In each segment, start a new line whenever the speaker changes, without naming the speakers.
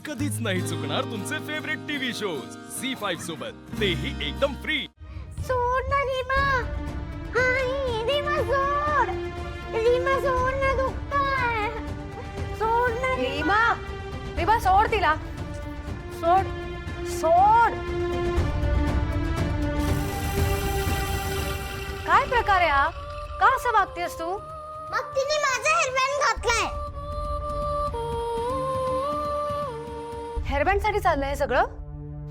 कधीच नाही चुकणार तुमचे फेवरेट टीव्ही शोज झी5 सोबत, तेही एकदम फ्री.
सोड ना रीमा. हाय रीमा सोड. रीमा सोड ना, दुखतंय. सोड ना
रीमा, रीमा सोड तिला. सोड सोड. काय प्रकार आहे हा? का असं वागतेस तू?
मग तिने माझा हेअरबँड घातलाय.
हेअरबँड साठी चाललंय हे सगळं?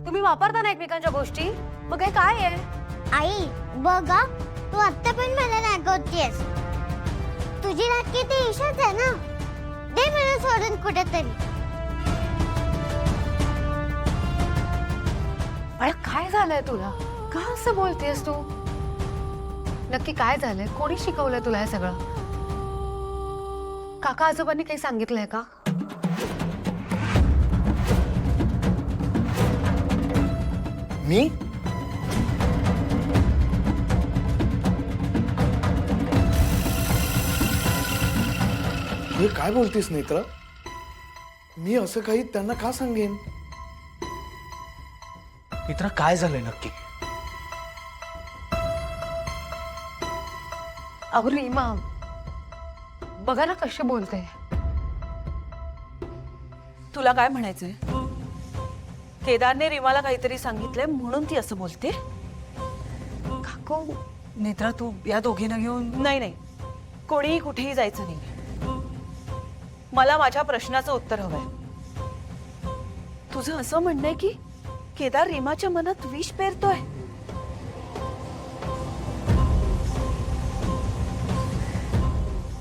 तुम्ही वापरता ना एकमेकांच्या गोष्टी, मग हे काय आहे?
आई बघा, तू आता पण मला रागवतेस. तुझी राखी ती ईशाच आहे ना. दे मला सोडून कुठेतरी.
बाळा, काय झालंय तुला? का असं बोलतेस तू? नक्की काय झालंय? कोणी शिकवलंय तुला हे सगळं? काका आजोबांनी काही सांगितलंय का?
मी हे काय बोलतेस नेत्र? मी असं काही त्यांना का सांगेन?
मित्रा, काय झालंय नक्की?
अहो रीमा, बघा ना कशी बोलते.
तुला काय म्हणायचंय? केदारने रीमाला काहीतरी सांगितलंय म्हणून ती असं बोलते?
काकू,
नेत्रा, तू या दोघींना घेऊन नाही नाही, कोणीही कुठेही जायचं नाही. मला माझ्या प्रश्नाचं उत्तर हवंय. तुझं असं म्हणणं आहे की केदार रीमाच्या मनात विष पेरतोय?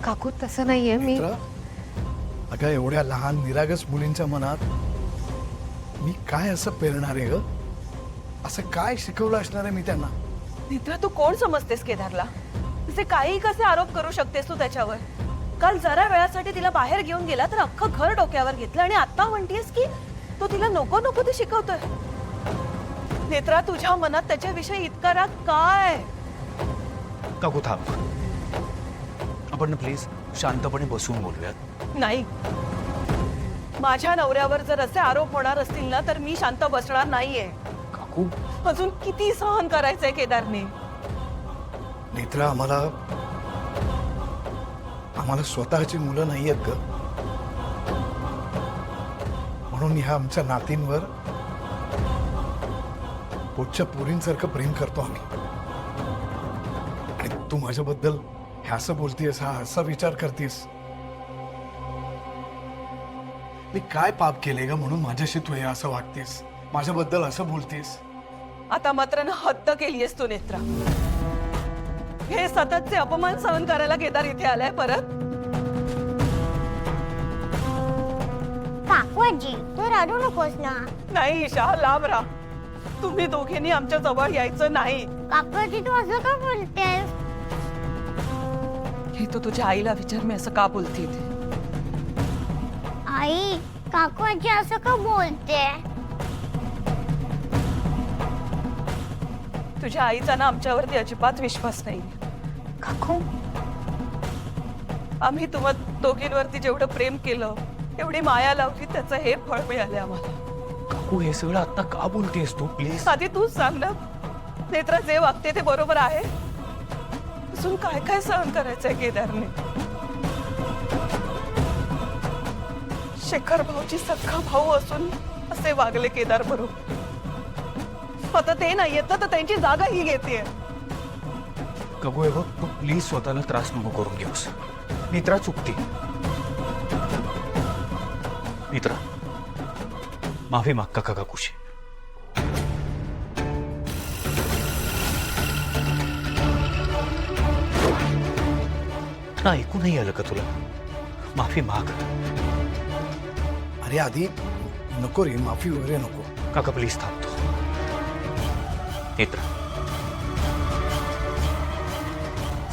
काकू तसं नाहीये. मी
नेत्र, अगं एवढ्या लहान निरागस मुलींच्या मनात मी काय असं पेरणार आहे ग? असं काय शिकवलं असणार आहे मी त्यांना?
नेत्रा, तू कोण समजतेस केदारला? तिचे काही कसे आरोप करू शकतेस तू त्याच्यावर? काल जरा वेळासाठी तिला बाहेर घेऊन गेला तर अख्खं घर डोक्यावर घेतलं आणि आता म्हणतेस की तो तिला नको नको ते शिकवतोय. नेत्रा, तुझ्या मनात त्याच्याविषयी इतका राग काय?
काकू थांब, आपण प्लीज शांतपणे बसून बोलूयात.
नाही, माझ्या नवऱ्यावर जर असे आरोप होणार असतील ना तर मी शांत बसणार नाहीये.
काकू,
अजून किती सहन करायचंय केदारने?
नेत्र, आम्हाला स्वतःची मुलं नाही आहेत ग. म्हणून ह्या आमच्या नातींवर पोटच्या पोरींसारखं प्रेम करतो आम्ही. आणि तू माझ्याबद्दल हे असं बोलतेस, हा असा विचार करतेस. मी काय पाप केले ग म्हणून माझ्याशी तू हे असं वागतेस, माझ्याबद्दल असं बोलतेस?
आता मात्र ना हद्द केलीयस तू नेत्रा. हे सततचे अपमान सहन करायला केदार इथे आलाय परत?
काकू आजी, तू रडू नकोस ना.
नाही ईशा, लांब राहा. तुम्ही दोघींनी आमच्या जवळ यायचं नाही.
काकू आजी, तू असं का बोलतेस?
हे तू तुझ्या आईला विचार, मी असं का बोलते ते.
आई, काकू आजी असं का बोलते?
तुझ्या आईचा ना आमच्यावरती अजिबात विश्वास नाही.
काकू,
आम्ही तुम्हा दोघींवरती जेवढं प्रेम केलं, एवढी माया लावली, त्याचं हे फळ मिळाले आम्हाला.
काकू, हे सगळं आता का बोलतेस तू? प्लीज.
आधी तूच सांग ना, नेत्रा जे वागते ते बरोबर आहे? अजून काय काय सहन करायचंय केदारने? शेखर भाऊची सख्खा भाऊ असून असे वागले केदार बरोबर. आता ते नाही येत तर त्यांची जागा ही घेते.
काकू, हे बघ, तू प्लीज स्वतःला त्रास नको करून घेऊस. मित्रा चुकते. मित्रा, माफी माग काका काकूशी. ना ऐकू नाही आलं का तुला? माफी माग.
अरे आधी नको रे, माफी वगैरे नको.
काका प्लीज थांबतो. मित्रा,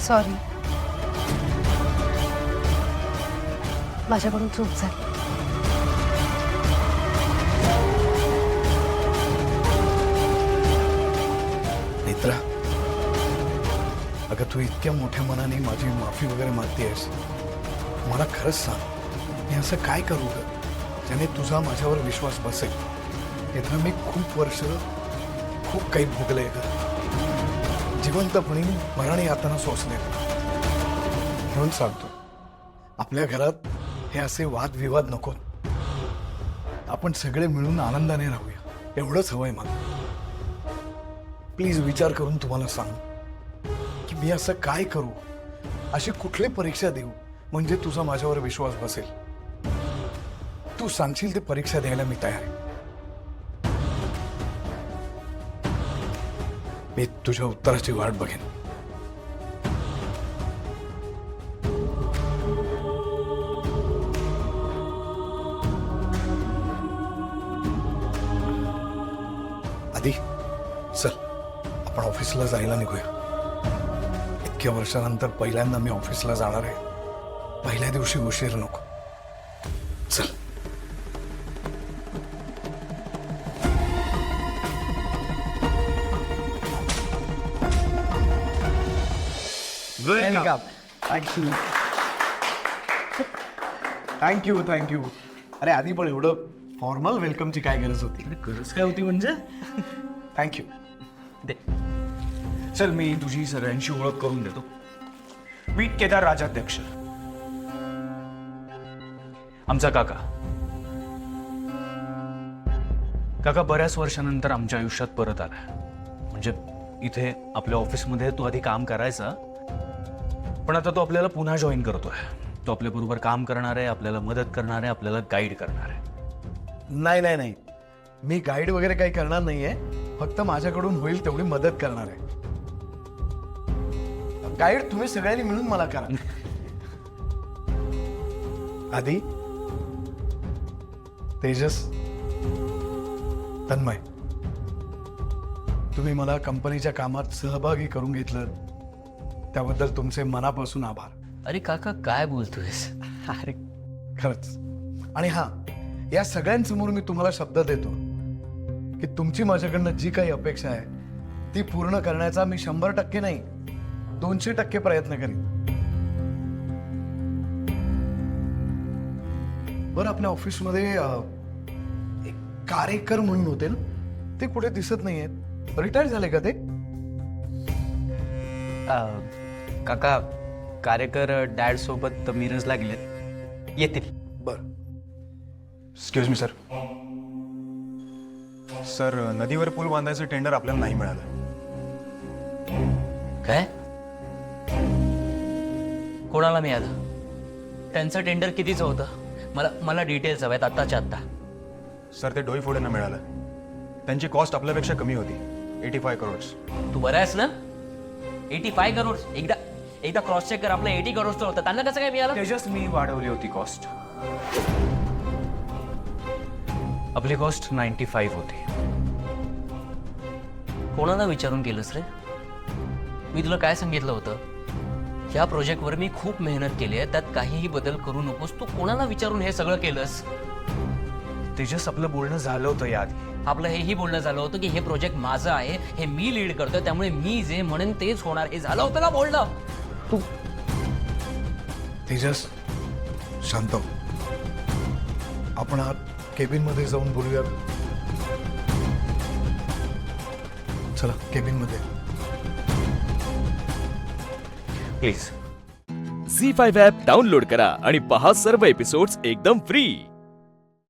सॉरी, माझ्याकडून चूक झाली.
नेत्रा, अगं तू इतक्या मोठ्या मनाने माझी माफी वगैरे मागतेस, मला खरंच सांग, मी असं काय करू ग ज्याने तुझा माझ्यावर विश्वास बसेल. केदार, मी खूप वर्ष खूप काही भोगलंय ग. जिवंतपणी मरण यातना सोसले. म्हणून सांगतो, आपल्या घरात हे असे वादविवाद नको. आपण सगळे मिळून आनंदाने राहूया, एवढंच हवंय मला. प्लीज विचार करून तुम्हाला सांग की मी असं काय करू, अशी कुठली परीक्षा देऊ म्हणजे तुझा माझ्यावर विश्वास बसेल. तू सांगशील ते परीक्षा द्यायला मी तयार आहे. मी तुझ्या उत्तराची वाट बघेन. आधी चल, आपण ऑफिसला जायला निघूया. इतक्या वर्षानंतर पहिल्यांदा मी ऑफिसला जाणार आहे. पहिल्या दिवशी उशीर नको. चल.
वेलकम.
Thank you thank you. अरे आधी पण एवढं फॉर्मल वेलकमची काय गरज होती.
गरज काय होती म्हणजे?
थँक्यू.
दे. चल, मी तुझी सगळ्यांशी ओळख करून देतो. मीट केदार राजाध्यक्ष, आमचा काका. काका बऱ्याच वर्षानंतर आमच्या आयुष्यात परत आला. म्हणजे इथे आपल्या ऑफिसमध्ये तो आधी काम करायचा, पण आता तो आपल्याला पुन्हा जॉईन करतोय. तो आपल्या बरोबर काम करणार आहे, आपल्याला मदत करणार आहे, आपल्याला गाईड करणार आहे.
नाही नाही नाही, मी गाईड वगैरे काही करणार नाहीये. फक्त माझ्याकडून होईल तेवढी मदत करणार आहे. गाईड तुम्ही सगळ्यांनी मिळून मला करा. आधी तेजस, तन्मय, तुम्ही मला कंपनीच्या कामात सहभागी करून घेतलं त्याबद्दल तुमचे मनापासून आभार.
अरे काका काय बोलतोयस?
अरे खरंच. आणि हा, या सगळ्यांसमोर मी तुम्हाला शब्द देतो की तुमची माझ्याकडनं जी काही अपेक्षा आहे ती पूर्ण करण्याचा मी 100% नाही 200% प्रयत्न करीन. बरं, आपल्या ऑफिसमध्ये एक कार्यकर म्हणून होते ना, ते कुठे दिसत नाहीयेत. रिटायर झाले का ते?
काका कार्यकर डॅड सोबत मिरजला गेलेत, येतील.
बरं.
Excuse me sir. सर, नदीवर पूल बांधायचं टेंडर आपल्याला नाही मिळालं.
काय? कोणाला मिळालं? त्यांचं टेंडर कितीचं होतं? मला डिटेल्स हव्यात आत्ताच्या आत्ता.
सर, ते डोईफोडेंना मिळालं. त्यांची कॉस्ट आपल्यापेक्षा कमी होती, 85 करोड्स.
तू बरा आहेस ना? 85 करोड? एकदा क्रॉस चेक कर. आपलं 80 करोडचं होतं, त्यांना कसं काय मिळालं?
तेजस, मी वाढवली होती कॉस्ट. आपली कॉस्ट 95 होती.
कोणाला विचारून केलंस रे? मी तुला काय सांगितलं होतं? या प्रोजेक्टवर मी खूप मेहनत केली आहे, त्यात काहीही बदल करू नकोस. तू कोणाला विचारून हे सगळं केलंस?
तेजस, आपलं बोलणं झालं होतं याआधी.
आपलं हेही बोलणं झालं होतं की हे प्रोजेक्ट माझं आहे, हे मी लीड करतोय, त्यामुळे मी जे म्हणेन तेच होणार. हे झालं होतं ना बोलणं? तू
तेजस, शांत हो. आपण आत केबिन मध्ये जाऊन बोलूया. चला केबिन मध्ये.
प्लीज.
झी 5 ॲप डाउनलोड करा आणि पहा सर्व एपिसोड्स एकदम फ्री.